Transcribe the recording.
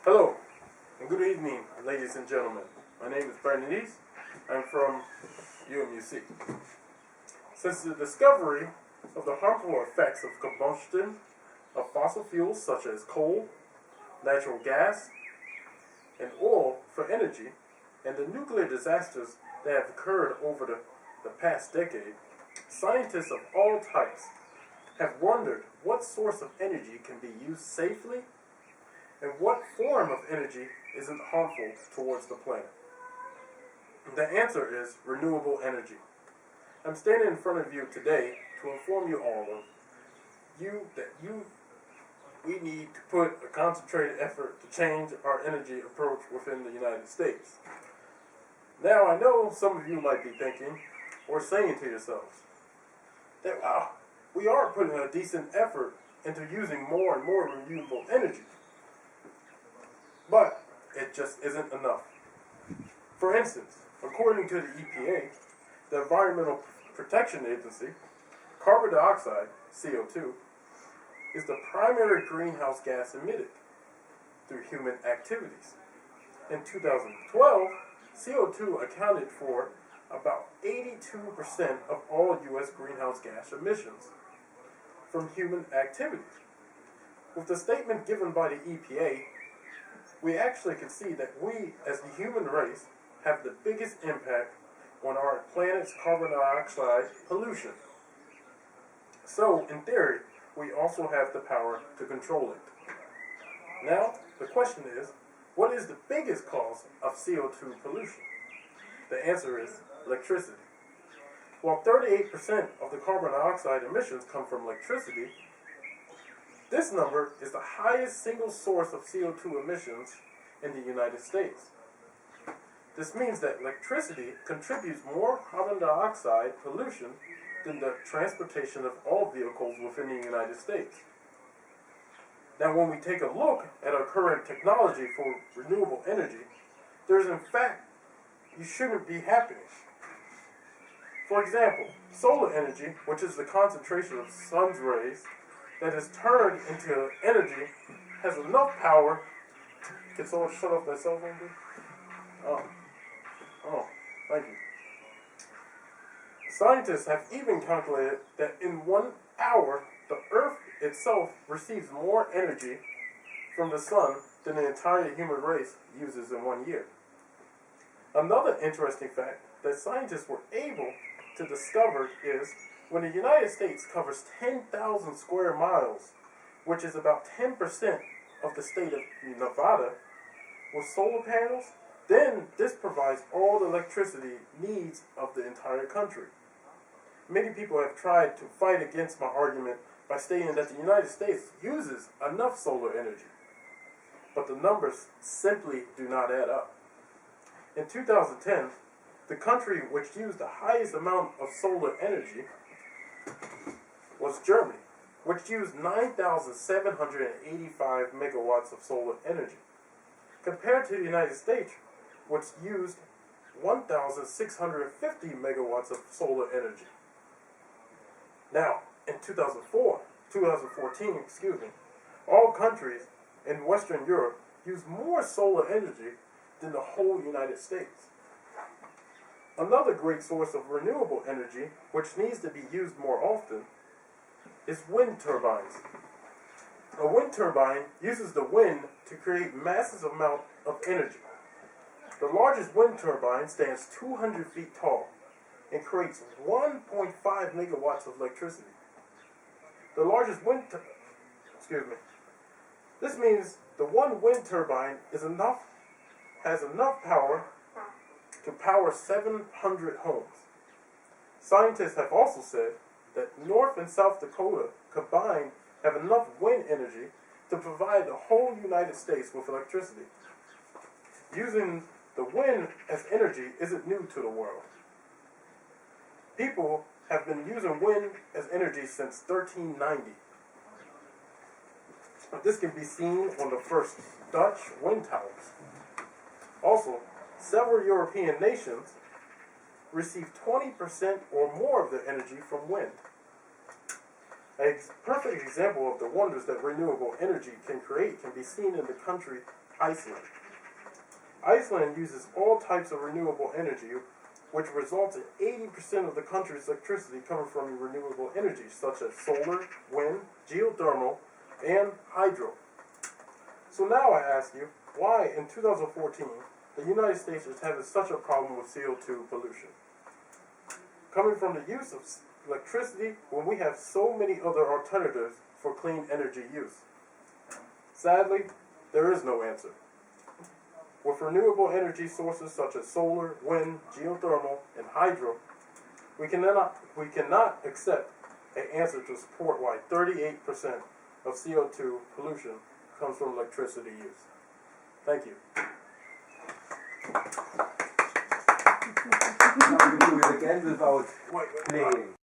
Hello, and good evening, ladies and gentlemen. My name is Bernice. I'm from UMUC. Since the discovery of the harmful effects of combustion of fossil fuels such as coal, natural gas, and oil for energy, and the nuclear disasters that have occurred over the past decade, scientists of all types have wondered what source of energy can be used safely and what form of energy isn't harmful towards the planet. The answer is renewable energy. I'm standing in front of you today to inform you all of we need to put a concentrated effort to change our energy approach within the United States. Now, I know some of you might be thinking or saying to yourselves that, wow, we are putting a decent effort into using more and more renewable energy. But it just isn't enough. For instance, according to the EPA, the Environmental Protection Agency, carbon dioxide, CO2, is the primary greenhouse gas emitted through human activities. In 2012, CO2 accounted for about 82% of all U.S. greenhouse gas emissions from human activities. With the statement given by the EPA, we actually can see that we, as the human race, have the biggest impact on our planet's carbon dioxide pollution. So, in theory, we also have the power to control it. Now, the question is, what is the biggest cause of CO2 pollution? The answer is electricity. While 38% of the carbon dioxide emissions come from electricity, this number is the highest single source of CO2 emissions in the United States. This means that electricity contributes more carbon dioxide pollution than the transportation of all vehicles within the United States. Now, when we take a look at our current technology for renewable energy, there's in fact, you shouldn't be happening. For example, solar energy, which is the concentration of sun's rays that is turned into energy, has enough power. Can someone shut off that cell phone, please? Oh, thank you. Scientists have even calculated that in 1 hour, the Earth itself receives more energy from the sun than the entire human race uses in 1 year. Another interesting fact that scientists were able to discover is when the United States covers 10,000 square miles, which is about 10% of the state of Nevada, with solar panels, then this provides all the electricity needs of the entire country. Many people have tried to fight against my argument by stating that the United States uses enough solar energy, but the numbers simply do not add up. In 2010, the country which used the highest amount of solar energy was Germany, which used 9,785 megawatts of solar energy, compared to the United States, which used 1,650 megawatts of solar energy. Now, in 2014, all countries in Western Europe used more solar energy than the whole United States. Another great source of renewable energy, which needs to be used more often, is wind turbines. A wind turbine uses the wind to create massive amount of energy. The largest wind turbine stands 200 feet tall and creates 1.5 megawatts of electricity. The largest This means the one wind turbine has enough power to power 700 homes. Scientists have also said that North and South Dakota combined have enough wind energy to provide the whole United States with electricity. Using the wind as energy isn't new to the world. People have been using wind as energy since 1390. This can be seen on the first Dutch wind towers. Also, several European nations receive 20% or more of their energy from wind. A perfect example of the wonders that renewable energy can create can be seen in the country Iceland. Iceland uses all types of renewable energy, which results in 80% of the country's electricity coming from renewable energy, such as solar, wind, geothermal, and hydro. So now I ask you, why in 2014 the United States is having such a problem with CO2 pollution? Coming from the use of electricity when we have so many other alternatives for clean energy use. Sadly, there is no answer. With renewable energy sources such as solar, wind, geothermal, and hydro, we cannot accept an answer to support why 38% of CO2 pollution comes from electricity use. Thank you. Now we do it again without Wait. playing.